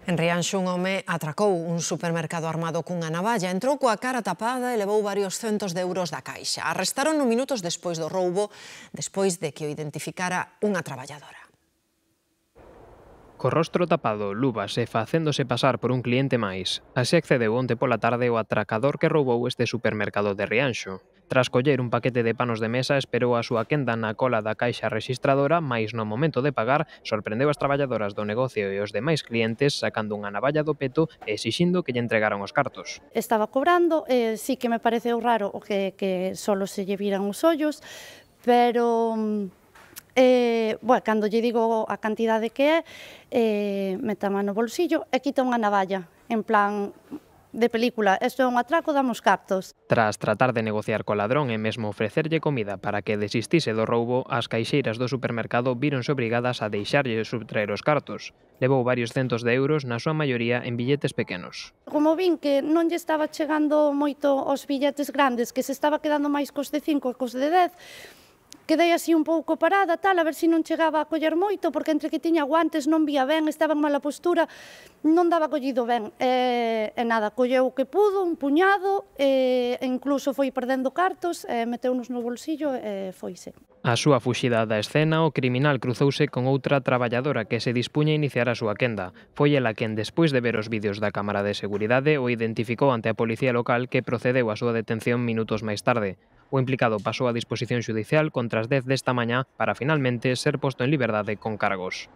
En Rianxo, un home atracou un supermercado armado cunha navalla, entrou coa cara tapada e levou varios centos de euros da caixa. Arrestaron minutos despois do roubo, despois de que o identificara unha traballadora. Co rostro tapado, luvas e facéndose pasar por un cliente máis. Así accedeu onte pola tarde o atracador que roubou este supermercado de Rianxo. Tras coller un paquete de panos de mesa, esperou a súa quenda na cola da caixa rexistradora, mais no momento de pagar, sorprendeu as traballadoras do negocio e os demais clientes sacando unha navalla do peto e exixindo que lle entregaran os cartos. Estaba cobrando, sí que me pareceu raro o que solo se lle viran os ollos, pero cando lle digo a cantidade que é, mete a man no bolsillo e quita unha navalla, en plan de película, isto é un atraco, damos cartos. Tras tratar de negociar co ladrón e mesmo ofrecerlle comida para que desistise do roubo, as caixeiras do supermercado víronse obrigadas a deixarlle subtraer os cartos. Levou varios centos de euros, na súa maioría en billetes pequenos. Como vin que non lle estaba chegando moito aos billetes grandes, que se estaba quedando máis cos de 5 e cos de 10, quedei así un pouco parada, tal, a ver se non chegaba a coller moito, porque entre que tiña guantes non vía ben, estaba en mala postura, non daba collido ben. E nada, colleu o que pudo, un puñado, e incluso foi perdendo cartos, meteunos no bolsillo e foise. A súa fuxida da escena, o criminal cruzouse con outra traballadora que se dispuña a iniciar a súa quenda. Foi ela quen, despois de ver os vídeos da cámara de seguridade, o identificou ante a policía local que procedeu á súa detención minutos máis tarde. O implicado pasou a disposición xudicial contra as 10 desta mañá para finalmente ser posto en liberdade con cargos.